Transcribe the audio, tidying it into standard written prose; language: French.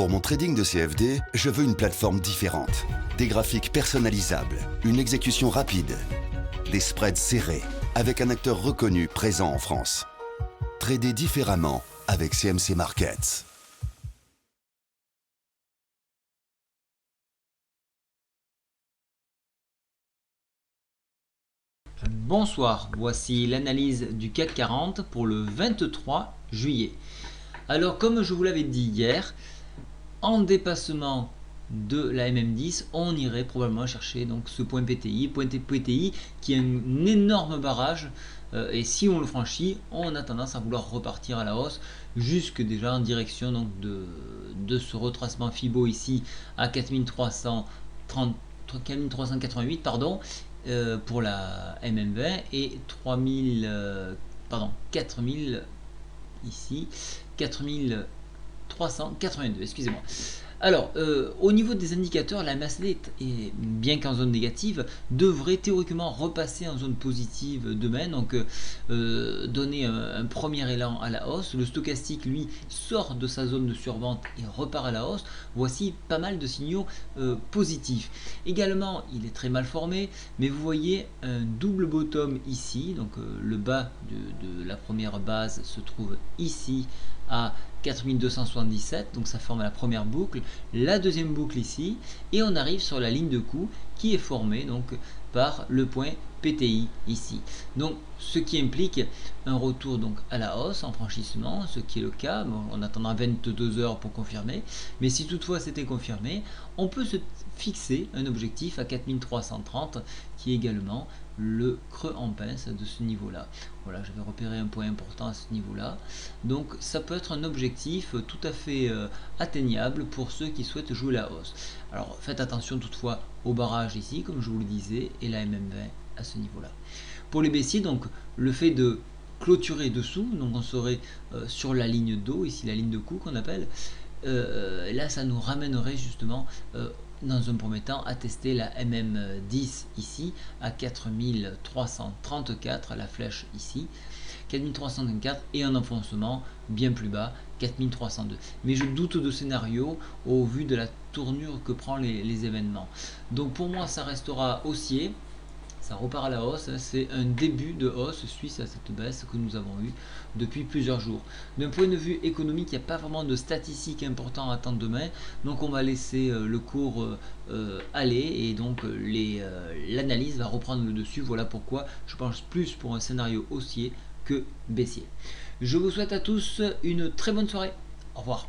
Pour mon trading de CFD, je veux une plateforme différente. Des graphiques personnalisables, une exécution rapide, des spreads serrés, avec un acteur reconnu présent en France. Trader différemment avec CMC Markets. Bonsoir, voici l'analyse du CAC 40 pour le 23 juillet. Alors comme je vous l'avais dit hier, en dépassement de la MM10, on irait probablement chercher donc ce point PTI qui est un énorme barrage et si on le franchit, on a tendance à vouloir repartir à la hausse jusque déjà en direction donc de ce retracement Fibo ici à 4388 pardon, pour la MM20 et 4000 ici 4382, excusez-moi. Alors, au niveau des indicateurs, la MACD est bien qu'en zone négative, devrait théoriquement repasser en zone positive demain, donc donner un premier élan à la hausse. Le stochastique, lui, sort de sa zone de survente et repart à la hausse. Voici pas mal de signaux positifs. Également, il est très mal formé, mais vous voyez un double bottom ici, donc le bas de la première base se trouve ici à 4277, donc ça forme la première boucle, la deuxième boucle ici, et on arrive sur la ligne de coup qui est formée donc par le point PTI ici. Donc ce qui implique un retour donc à la hausse en franchissement, ce qui est le cas. Bon, on attendra 22 heures pour confirmer, mais si toutefois c'était confirmé, on peut se fixer un objectif à 4330 qui est également le creux en pince de ce niveau là. Voilà, j'avais repéré un point important à ce niveau là, donc ça peut être un objectif tout à fait atteignable pour ceux qui souhaitent jouer la hausse. Alors faites attention toutefois au barrage ici comme je vous le disais et la MM20 à ce niveau là. Pour les baissiers, donc le fait de clôturer dessous, donc on serait sur la ligne d'eau, ici la ligne de coup qu'on appelle, là ça nous ramènerait justement dans un premier temps à tester la MM10 ici à 4334, la flèche ici 4324 et un enfoncement bien plus bas 4302, mais je doute de scénario au vu de la tournure que prend les événements. Donc pour moi ça restera haussier, ça repart à la hausse, c'est un début de hausse suite à cette baisse que nous avons eue depuis plusieurs jours. D'un point de vue économique, il n'y a pas vraiment de statistiques importantes à attendre demain, donc on va laisser le cours aller et donc l'analyse va reprendre le dessus. Voilà pourquoi je pense plus pour un scénario haussier que baissier. Je vous souhaite à tous une très bonne soirée. Au revoir.